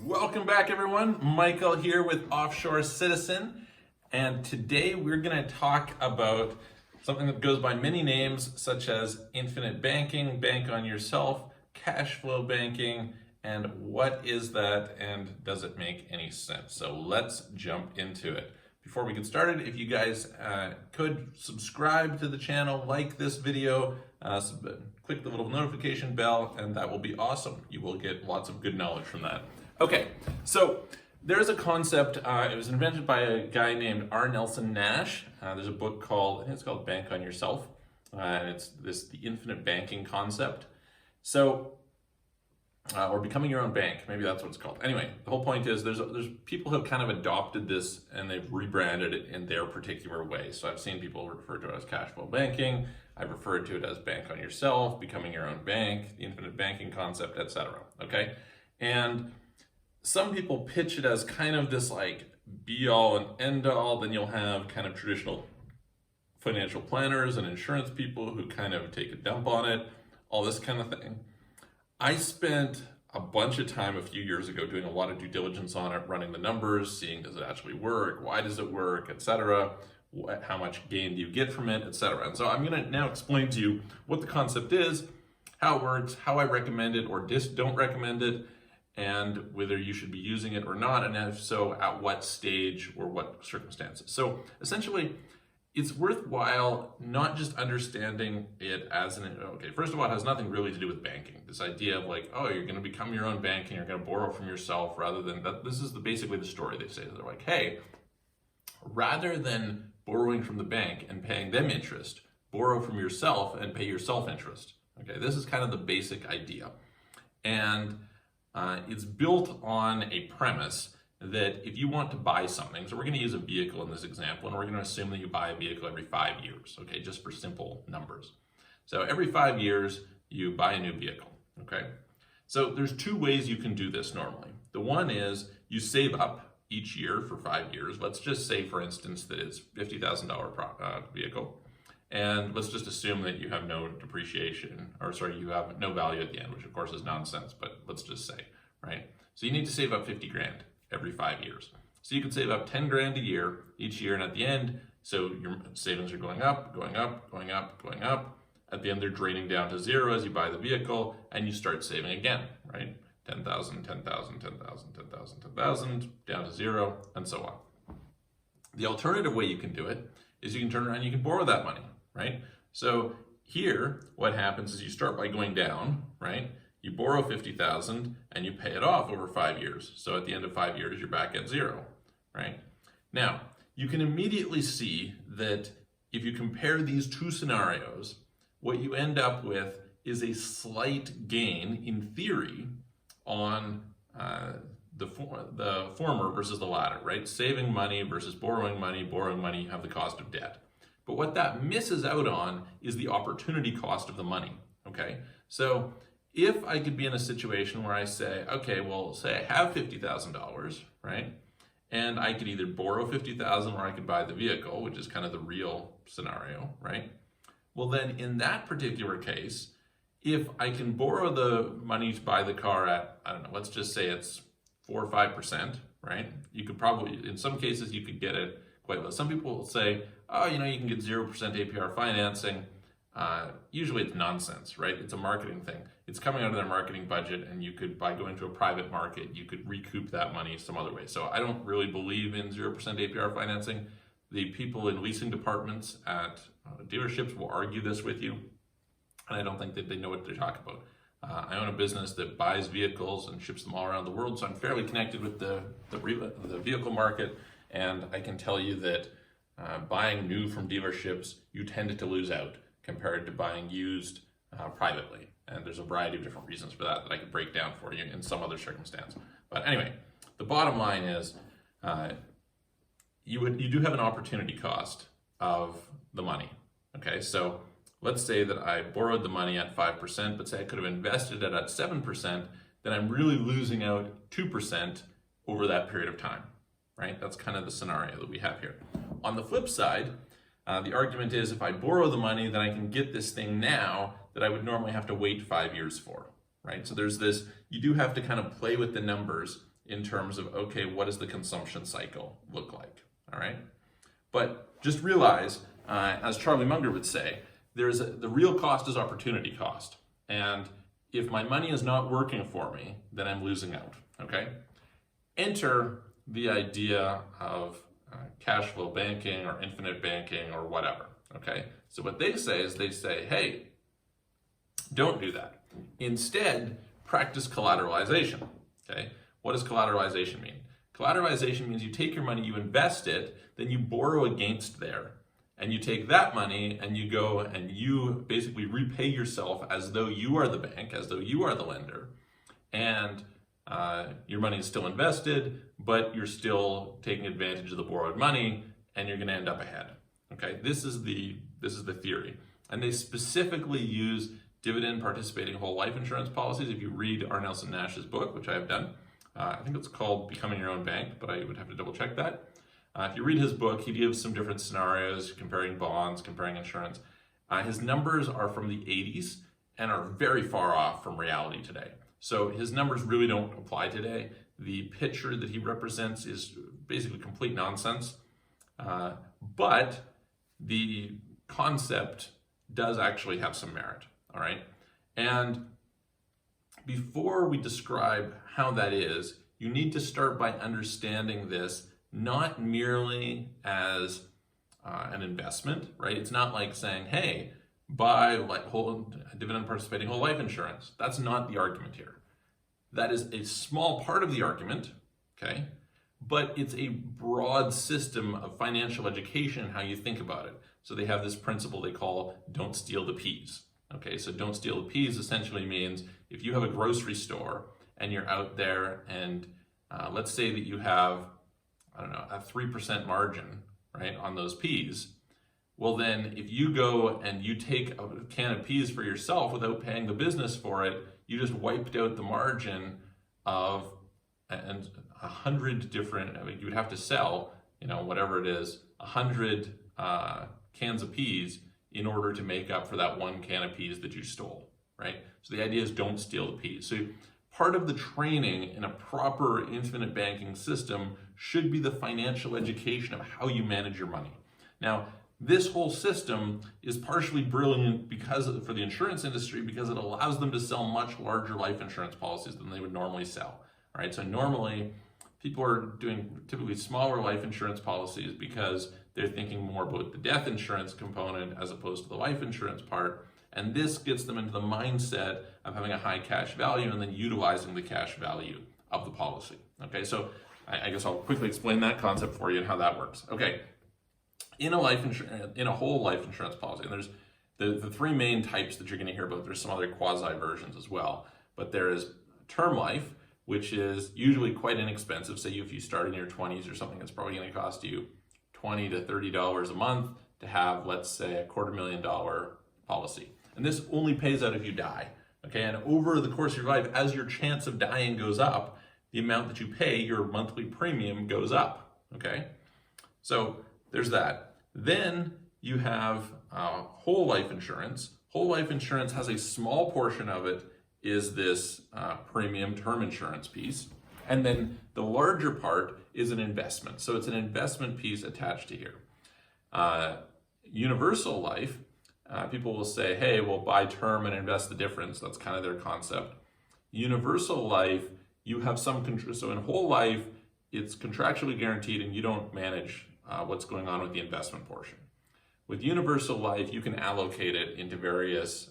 Welcome back, everyone. Michael here with Offshore Citizen, and today we're going to talk about something that goes by many names, such as infinite banking, bank on yourself, cash flow banking, and what is that and does it make any sense? So let's jump into it. Before we get started, if you guys could subscribe to the channel, like this video, click the little notification bell, and that will be awesome. You will get lots of good knowledge from that. Okay, so there's a concept, it was invented by a guy named R. Nelson Nash. There's a book called, I think it's called Bank on Yourself, and it's the infinite banking concept. So, or becoming your own bank, maybe that's what it's called. Anyway, the whole point is there's people who have kind of adopted this and they've rebranded it in their particular way. So I've seen people refer to it as cash flow banking. I've referred to it as bank on yourself, becoming your own bank, the infinite banking concept, etc. Okay, and some people pitch it as kind of this like be all and end all. Then you'll have kind of traditional financial planners and insurance people who kind of take a dump on it, all this kind of thing. I spent a bunch of time a few years ago doing a lot of due diligence on it, running the numbers, seeing does it actually work, why does it work, etc. How much gain do you get from it, etc. And so I'm going to now explain to you what the concept is, how it works, how I recommend it or don't recommend it, and whether you should be using it or not, and if so, at what stage or what circumstances. So essentially, it's worthwhile not just understanding it as okay, first of all, it has nothing really to do with banking. This idea of like, oh, you're going to become your own bank and you're going to borrow from yourself rather than that. This is basically the story they say. They're like, hey, rather than borrowing from the bank and paying them interest, borrow from yourself and pay yourself interest. Okay, this is kind of the basic idea. And it's built on a premise that if you want to buy something, so we're going to use a vehicle in this example, and we're going to assume that you buy a vehicle every 5 years, okay, just for simple numbers. So every 5 years, you buy a new vehicle, okay? So there's two ways you can do this normally. The one is you save up each year for 5 years. Let's just say, for instance, that it's $50,000 vehicle. And let's just assume that you have no depreciation, or sorry, you have no value at the end, which of course is nonsense, but let's just say, right? So you need to save up 50 grand every 5 years. So you can save up 10 grand a year, each year, and at the end, so your savings are going up, going up, going up, going up. At the end, they're draining down to zero as you buy the vehicle, and you start saving again, right? 10,000, 10,000, 10,000, 10,000, 10,000, down to zero, and so on. The alternative way you can do it is you can turn around and you can borrow that money, right? So here, what happens is you start by going down, right? You borrow 50,000 and you pay it off over 5 years. So at the end of 5 years, you're back at zero, right? Now, you can immediately see that if you compare these two scenarios, what you end up with is a slight gain in theory on the former versus the latter, right? Saving money versus borrowing money, you have the cost of debt. But what that misses out on is the opportunity cost of the money, okay? So if I could be in a situation where I say, okay, well, say I have $50,000, right? And I could either borrow $50,000 or I could buy the vehicle, which is kind of the real scenario, right? Well, then in that particular case, if I can borrow the money to buy the car at, I don't know, let's just say it's 4 or 5%, right? You could probably, in some cases, you could get it quite low. Some people will say, oh, you know, you can get 0% APR financing. Usually it's nonsense, right? It's a marketing thing. It's coming out of their marketing budget, and you could, by going to a private market, you could recoup that money some other way. So I don't really believe in 0% APR financing. The people in leasing departments at dealerships will argue this with you, and I don't think that they know what they're talking about. I own a business that buys vehicles and ships them all around the world, so I'm fairly connected with the vehicle market, and I can tell you that buying new from dealerships, you tend to lose out compared to buying used privately. And there's a variety of different reasons for that I could break down for you in some other circumstance. But anyway, the bottom line is you do have an opportunity cost of the money. Okay, so let's say that I borrowed the money at 5%, but say I could have invested it at 7%, then I'm really losing out 2% over that period of time, right? That's kind of the scenario that we have here. On the flip side, the argument is if I borrow the money, then I can get this thing now that I would normally have to wait 5 years for, right? So there's this, you do have to kind of play with the numbers in terms of, okay, what does the consumption cycle look like, all right? But just realize, as Charlie Munger would say, the real cost is opportunity cost. And if my money is not working for me, then I'm losing out, okay? Enter the idea of cash flow banking or infinite banking or whatever, okay? So what they say is hey, don't do that. Instead, practice collateralization, okay? What does collateralization mean? Collateralization means you take your money, you invest it, then you borrow against there, and you take that money and you go and you basically repay yourself as though you are the bank, as though you are the lender, and your money is still invested, but you're still taking advantage of the borrowed money, and you're going to end up ahead. Okay, this is the theory, and they specifically use dividend participating whole life insurance policies. If you read R. Nelson Nash's book, which I have done, I think it's called Becoming Your Own Bank, but I would have to double check that. If you read his book, he gives some different scenarios, comparing bonds, comparing insurance. His numbers are from the 80s and are very far off from reality today. So his numbers really don't apply today. The picture that he represents is basically complete nonsense, but the concept does actually have some merit, all right? And before we describe how that is, you need to start by understanding this not merely as an investment, right? It's not like saying, hey, buy dividend participating whole life insurance. That's not the argument here. That is a small part of the argument, okay? But it's a broad system of financial education, how you think about it. So they have this principle they call don't steal the peas. Okay, so don't steal the peas essentially means if you have a grocery store and you're out there and let's say that you have, I don't know, a 3% margin, right, on those peas. Well, then if you go and you take a can of peas for yourself without paying the business for it, you just wiped out the margin of 100 different, I mean, you would have to sell, whatever it is, 100 cans of peas in order to make up for that one can of peas that you stole, right? So the idea is don't steal the peas. So part of the training in a proper infinite banking system should be the financial education of how you manage your money. Now, this whole system is partially brilliant for the insurance industry because it allows them to sell much larger life insurance policies than they would normally sell. All right, so normally people are doing typically smaller life insurance policies because they're thinking more about the death insurance component as opposed to the life insurance part. And this gets them into the mindset of having a high cash value and then utilizing the cash value of the policy. Okay, so I guess I'll quickly explain that concept for you and how that works. Okay, in a whole life insurance policy, and there's the three main types that you're going to hear about. There's some other quasi versions as well, but there is term life, which is usually quite inexpensive. Say if you start in your 20s or something, it's probably going to cost you $20 to $30 a month to have, let's say, $250,000 policy. And this only pays out if you die. Okay, and over the course of your life, as your chance of dying goes up, the amount that you pay, your monthly premium goes up. Okay, so there's that. Then you have whole life insurance. Whole life insurance has a small portion of it is this premium term insurance piece. And then the larger part is an investment. So it's an investment piece attached to here. Universal life, people will say, hey, we'll buy term and invest the difference. That's kind of their concept. Universal life, you have some control. So in whole life, it's contractually guaranteed and you don't manage what's going on with the investment portion. With universal life, you can allocate it into various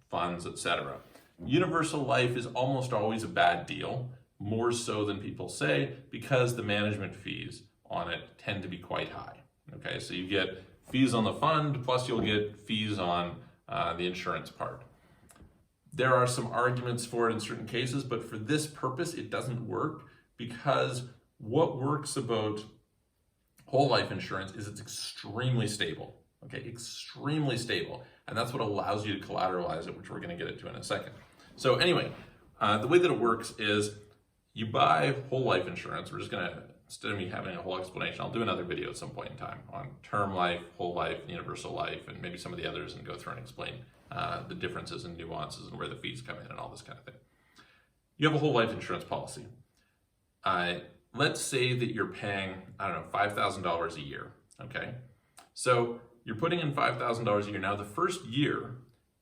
funds, etc. Universal life is almost always a bad deal, more so than people say, because the management fees on it tend to be quite high. Okay, so you get fees on the fund, plus you'll get fees on the insurance part. There are some arguments for it in certain cases, but for this purpose, it doesn't work because what works about whole life insurance is it's extremely stable, okay, extremely stable. And that's what allows you to collateralize it, which we're gonna get into in a second. So anyway, the way that it works is you buy whole life insurance. We're just gonna, instead of me having a whole explanation, I'll do another video at some point in time on term life, whole life, universal life, and maybe some of the others and go through and explain the differences and nuances and where the fees come in and all this kind of thing. You have a whole life insurance policy. let's say that you're paying, I don't know, $5,000 a year, okay? So you're putting in $5,000 a year. Now the first year,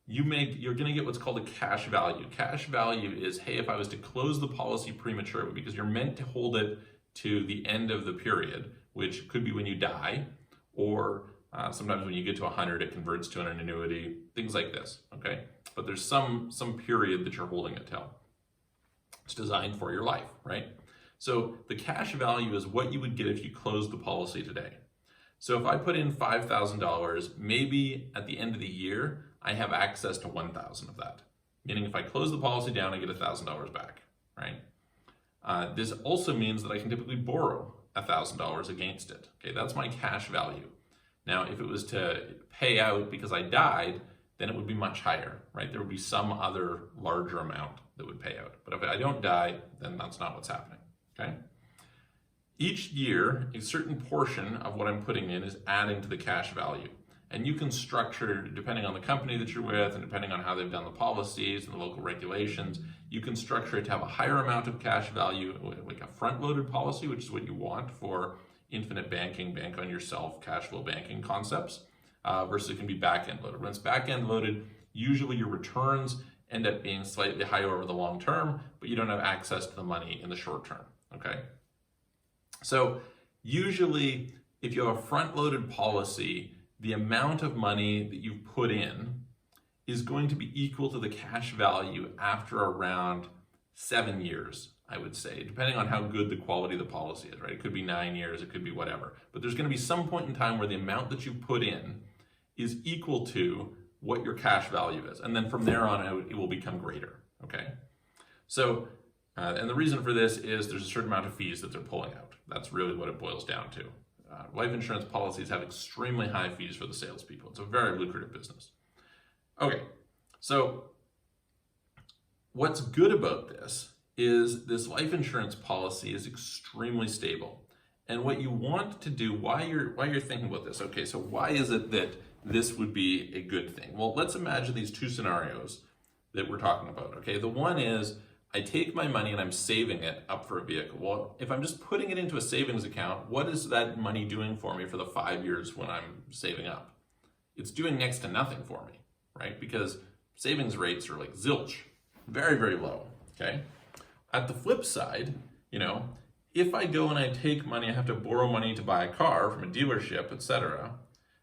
you're gonna get what's called a cash value. Cash value is, hey, if I was to close the policy prematurely, because you're meant to hold it to the end of the period, which could be when you die, or sometimes when you get to 100, it converts to an annuity, things like this, okay? But there's some period that you're holding it till. It's designed for your life, right? So the cash value is what you would get if you closed the policy today. So if I put in $5,000, maybe at the end of the year, I have access to $1,000 of that. Meaning if I close the policy down, I get $1,000 back, right? This also means that I can typically borrow $1,000 against it. Okay, that's my cash value. Now, if it was to pay out because I died, then it would be much higher, right? There would be some other larger amount that would pay out. But if I don't die, then that's not what's happening, okay? Each year, a certain portion of what I'm putting in is adding to the cash value. And you can structure, depending on the company that you're with and depending on how they've done the policies and the local regulations, you can structure it to have a higher amount of cash value, like a front-loaded policy, which is what you want for infinite banking, bank on yourself, cash flow banking concepts, versus it can be back-end loaded. When it's back-end loaded, usually your returns end up being slightly higher over the long term, but you don't have access to the money in the short term, okay? So usually, if you have a front-loaded policy, the amount of money that you've put in is going to be equal to the cash value after around 7 years, I would say, depending on how good the quality of the policy is, right? It could be 9 years, it could be whatever. But there's going to be some point in time where the amount that you put in is equal to what your cash value is. And then from there on out, it will become greater, okay? So, and the reason for this is there's a certain amount of fees that they're pulling out. That's really what it boils down to. Life insurance policies have extremely high fees for the salespeople. It's a very lucrative business. Okay, so what's good about this is this life insurance policy is extremely stable. And what you want to do, why you're thinking about this, okay, so why is it that this would be a good thing? Well, let's imagine these two scenarios that we're talking about, okay? The one is, I take my money and I'm saving it up for a vehicle. Well, if I'm just putting it into a savings account, what is that money doing for me for the 5 years when I'm saving up? It's doing next to nothing for me, right? Because savings rates are like zilch, very, very low, okay? At the flip side, you know, if I go and I take money, I have to borrow money to buy a car from a dealership, etc.,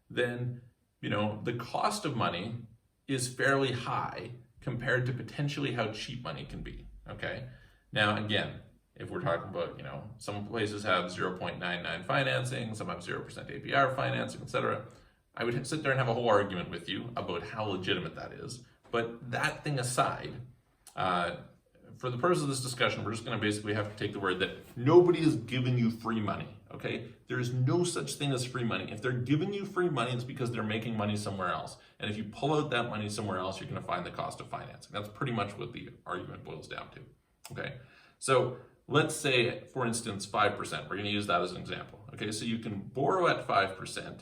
then, you know, the cost of money is fairly high compared to potentially how cheap money can be. Okay, now again, if we're talking about, you know, some places have 0.99 financing, some have 0% APR financing, etc. I would sit there and have a whole argument with you about how legitimate that is. But that thing aside, for the purpose of this discussion, we're just going to basically have to take the word that nobody is giving you free money, okay? There is no such thing as free money. If they're giving you free money, it's because they're making money somewhere else. And if you pull out that money somewhere else, you're going to find the cost of financing. That's pretty much what the argument boils down to, okay? So let's say, for instance, 5%. We're going to use that as an example, okay? So you can borrow at 5%,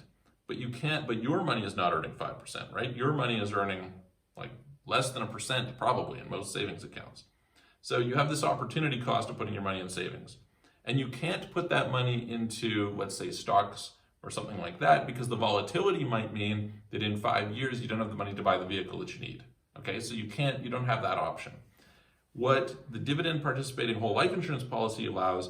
but you can't, but your money is not earning 5%, right? Your money is earning like less than 1% probably in most savings accounts. So you have this opportunity cost of putting your money in savings. And you can't put that money into, let's say, stocks or something like that, because the volatility might mean that in 5 years you don't have the money to buy the vehicle that you need. Okay, so you don't have that option. What the dividend participating whole life insurance policy allows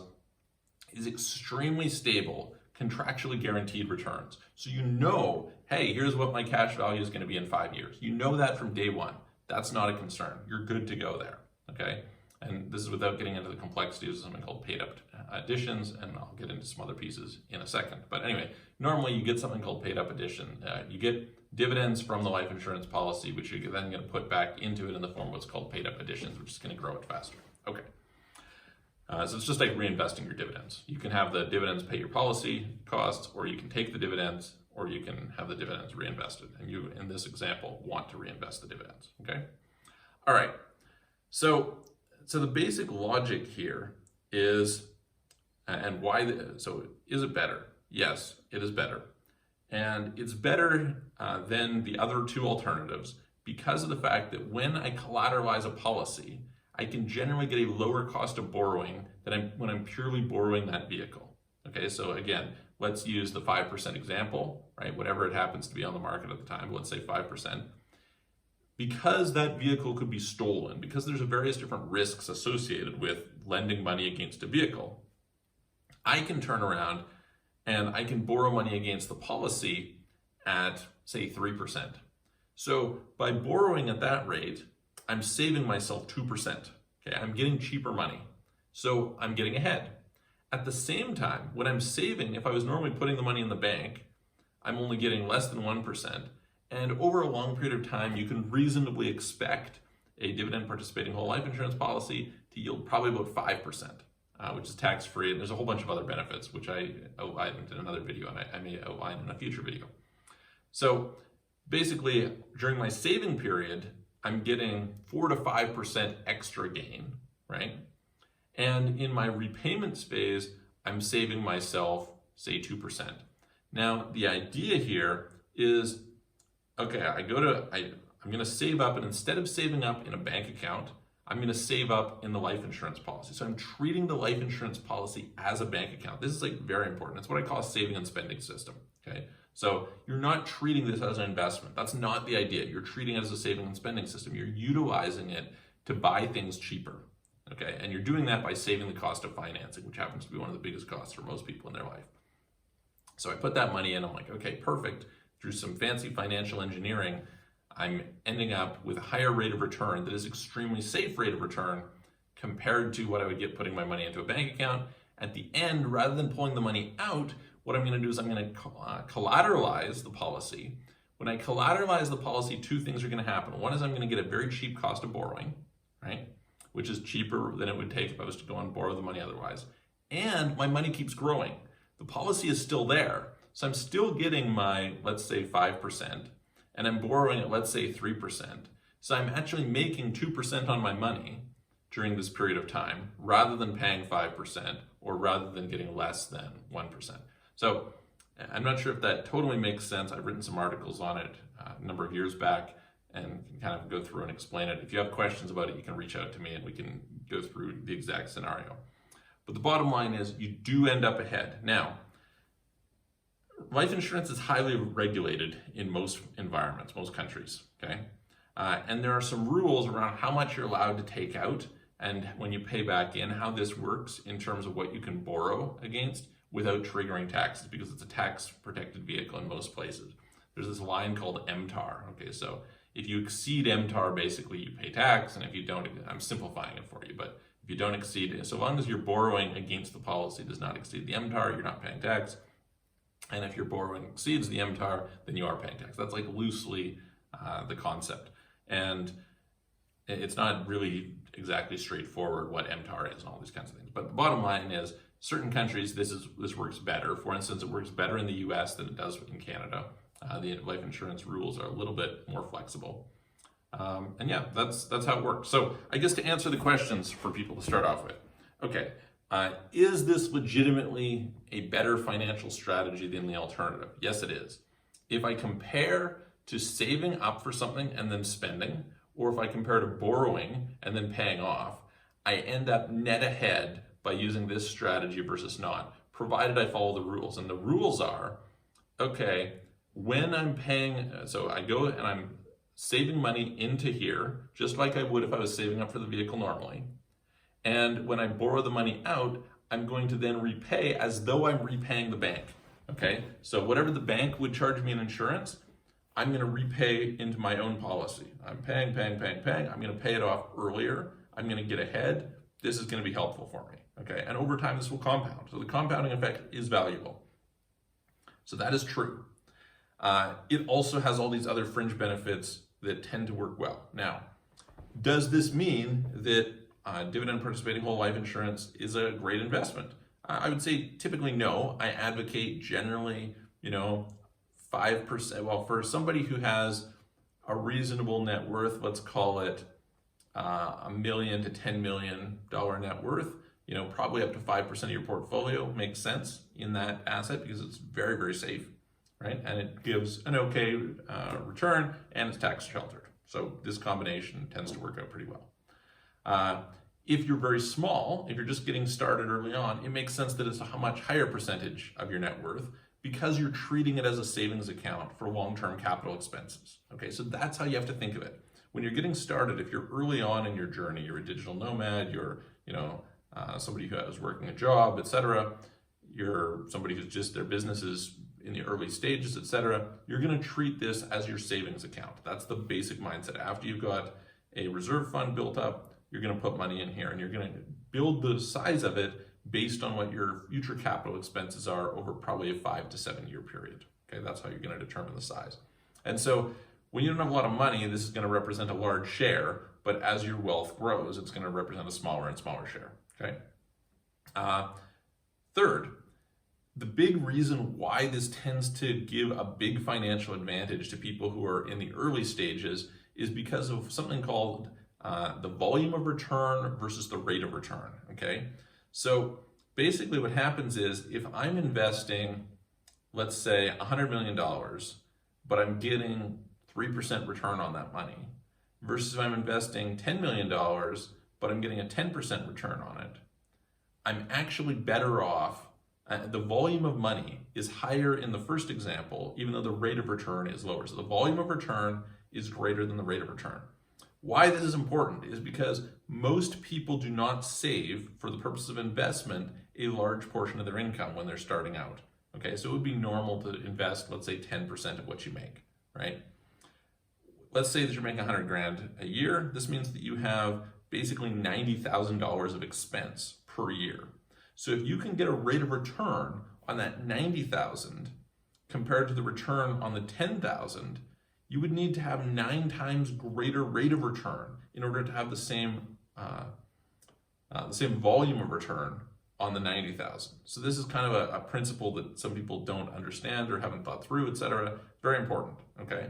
is extremely stable, contractually guaranteed returns. So you know, hey, here's what my cash value is going to be in 5 years. You know that from day one. That's not a concern. You're good to go there. Okay. And this is without getting into the complexities of something called paid-up additions, and I'll get into some other pieces in a second. But anyway, normally you get something called paid-up addition. You get dividends from the life insurance policy, which you're then going to put back into it in the form of what's called paid-up additions, which is going to grow it faster. Okay. So it's just like reinvesting your dividends. You can have the dividends pay your policy costs, or you can take the dividends, or you can have the dividends reinvested. And you, in this example, want to reinvest the dividends. Okay. All right. So the basic logic here is, and why, so is it better? Yes, it is better. And it's better than the other two alternatives because of the fact that when I collateralize a policy, I can generally get a lower cost of borrowing than when I'm purely borrowing that vehicle. Okay, so again, let's use the 5% example, right? Whatever it happens to be on the market at the time, let's say 5%. Because that vehicle could be stolen, because there's various different risks associated with lending money against a vehicle, I can turn around and I can borrow money against the policy at, say, 3%. So by borrowing at that rate, I'm saving myself 2%. Okay, I'm getting cheaper money. So I'm getting ahead. At the same time, when I'm saving, if I was normally putting the money in the bank, I'm only getting less than 1%. And over a long period of time, you can reasonably expect a dividend participating whole life insurance policy to yield probably about 5%, which is tax-free. And there's a whole bunch of other benefits, which I outlined in another video, and I may outline in a future video. So basically, during my saving period, I'm getting 4 to 5% extra gain, right? And in my repayments phase, I'm saving myself, say, 2%. Now, the idea here is, okay, I'm going to save up, and instead of saving up in a bank account, I'm going to save up in the life insurance policy. So I'm treating the life insurance policy as a bank account. This is like very important. It's what I call a saving and spending system, okay? So you're not treating this as an investment. That's not the idea. You're treating it as a saving and spending system. You're utilizing it to buy things cheaper, okay? And you're doing that by saving the cost of financing, which happens to be one of the biggest costs for most people in their life. So I put that money in, I'm like, okay, perfect. Through some fancy financial engineering, I'm ending up with a higher rate of return that is extremely safe rate of return compared to what I would get putting my money into a bank account. At the end, rather than pulling the money out, what I'm going to do is I'm going to collateralize the policy. When I collateralize the policy, two things are going to happen. One is I'm going to get a very cheap cost of borrowing, right? Which is cheaper than it would take if I was to go and borrow the money otherwise. And my money keeps growing. The policy is still there. So I'm still getting my, let's say, 5%, and I'm borrowing at, let's say, 3%. So I'm actually making 2% on my money during this period of time, rather than paying 5%, or rather than getting less than 1%. So I'm not sure if that totally makes sense. I've written some articles on it a number of years back and can kind of go through and explain it. If you have questions about it, you can reach out to me and we can go through the exact scenario. But the bottom line is you do end up ahead. Now, life insurance is highly regulated in most environments, most countries, okay? And there are some rules around how much you're allowed to take out and when you pay back in, how this works in terms of what you can borrow against without triggering taxes, because it's a tax-protected vehicle in most places. There's this line called MTAR, okay? So if you exceed MTAR, basically you pay tax, and if you don't, I'm simplifying it for you, but if you don't exceed it, so long as you're borrowing against the policy does not exceed the MTAR, you're not paying tax. And if your borrowing exceeds the MTAR, then you are paying tax. That's like loosely the concept. And it's not really exactly straightforward what MTAR is and all these kinds of things. But the bottom line is certain countries, this works better. For instance, it works better in the US than it does in Canada. The life insurance rules are a little bit more flexible. And yeah, that's how it works. So I guess to answer the questions for people to start off with, okay, is this legitimately a better financial strategy than the alternative? Yes, it is. If I compare to saving up for something and then spending, or if I compare to borrowing and then paying off, I end up net ahead by using this strategy versus not, provided I follow the rules. And the rules are, okay, when I'm paying, so I go and I'm saving money into here, just like I would if I was saving up for the vehicle normally. And when I borrow the money out, I'm going to then repay as though I'm repaying the bank, okay? So whatever the bank would charge me in insurance, I'm going to repay into my own policy. I'm paying. I'm going to pay it off earlier. I'm going to get ahead. This is going to be helpful for me, okay? And over time, this will compound. So the compounding effect is valuable. So that is true. It also has all these other fringe benefits that tend to work well. Now, does this mean that dividend participating whole life insurance is a great investment? I would say typically no. I advocate generally, 5%. Well, for somebody who has a reasonable net worth, let's call it $1 million to $10 million net worth, probably up to 5% of your portfolio makes sense in that asset because it's very, very safe, right? And it gives an okay return and it's tax sheltered. So this combination tends to work out pretty well. If you're very small, if you're just getting started early on, it makes sense that it's a much higher percentage of your net worth because you're treating it as a savings account for long-term capital expenses. Okay, so that's how you have to think of it. When you're getting started, if you're early on in your journey, you're a digital nomad, you're somebody who is working a job, etc. You're somebody who's just their business is in the early stages, etc. You're going to treat this as your savings account. That's the basic mindset. After you've got a reserve fund built up, you're going to put money in here and you're going to build the size of it based on what your future capital expenses are over probably a 5 to 7 year period. Okay, that's how you're going to determine the size. And so when you don't have a lot of money, this is going to represent a large share, but as your wealth grows, it's going to represent a smaller and smaller share. Okay. Third, the big reason why this tends to give a big financial advantage to people who are in the early stages is because of something called the volume of return versus the rate of return, okay? So basically what happens is if I'm investing, let's say $100 million, but I'm getting 3% return on that money, versus if I'm investing $10 million, but I'm getting a 10% return on it, I'm actually better off. The volume of money is higher in the first example, even though the rate of return is lower. So the volume of return is greater than the rate of return. Why this is important is because most people do not save for the purpose of investment a large portion of their income when they're starting out. Okay, so it would be normal to invest, let's say 10% of what you make, right? Let's say that you're making 100 grand a year. This means that you have basically $90,000 of expense per year. So if you can get a rate of return on that 90,000 compared to the return on the 10,000, you would need to have 9 times greater rate of return in order to have the same volume of return on the 90,000. So this is kind of a principle that some people don't understand or haven't thought through, etc. Very important, okay?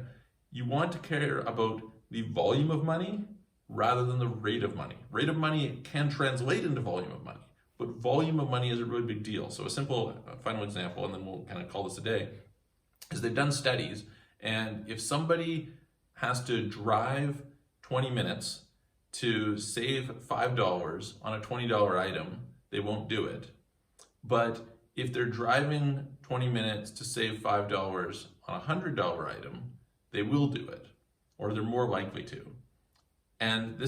You want to care about the volume of money rather than the rate of money. Rate of money can translate into volume of money, but volume of money is a really big deal. So a simple final example, and then we'll kind of call this a day, is they've done studies, and if somebody has to drive 20 minutes to save $5 on a $20 item, they won't do it. But if they're driving 20 minutes to save $5 on a $100 item, they will do it, or they're more likely to. And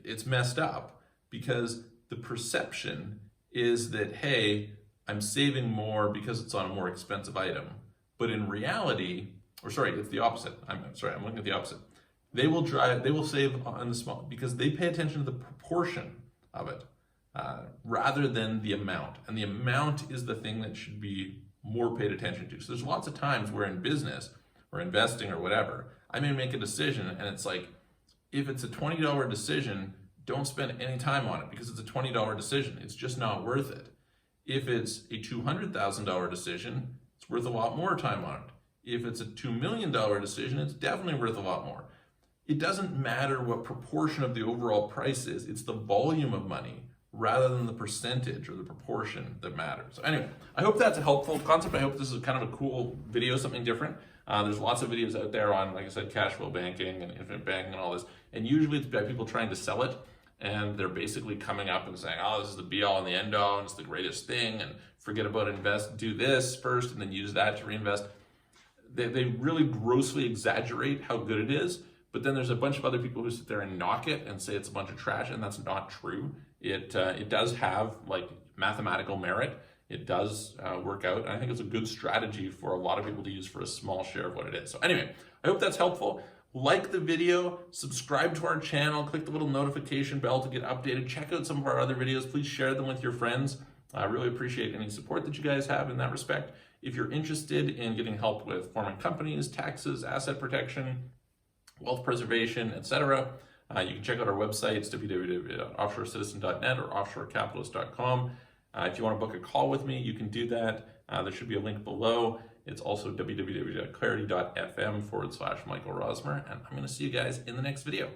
it's messed up because the perception is that, hey, I'm saving more because it's on a more expensive item. But in reality, it's the opposite. I'm looking at the opposite. They will save on the small because they pay attention to the proportion of it rather than the amount. And the amount is the thing that should be more paid attention to. So there's lots of times where in business or investing or whatever, I may make a decision and it's like, if it's a $20 decision, don't spend any time on it because it's a $20 decision. It's just not worth it. If it's a $200,000 decision, it's worth a lot more time on it. If it's a $2 million decision, it's definitely worth a lot more. It doesn't matter what proportion of the overall price is. It's the volume of money rather than the percentage or the proportion that matters. So anyway, I hope that's a helpful concept. I hope this is kind of a cool video, something different. There's lots of videos out there on, like I said, cash flow banking and infinite banking and all this. And usually it's by people trying to sell it. And they're basically coming up and saying, oh, this is the be all and the end all, and it's the greatest thing, and forget about invest, do this first, and then use that to reinvest. They really grossly exaggerate how good it is, but then there's a bunch of other people who sit there and knock it and say it's a bunch of trash, and that's not true. It does have like mathematical merit. It does work out, and I think it's a good strategy for a lot of people to use for a small share of what it is. So anyway, I hope that's helpful. Like the video, subscribe to our channel, click the little notification bell to get updated. Check out some of our other videos. Please share them with your friends. I really appreciate any support that you guys have in that respect. If you're interested in getting help with forming companies, taxes, asset protection, wealth preservation, etc., you can check out our website. It's www.offshorecitizen.net or offshorecapitalist.com. If you want to book a call with me, you can do that. There should be a link below. It's also www.clarity.fm/Michael Rosmer. And I'm going to see you guys in the next video.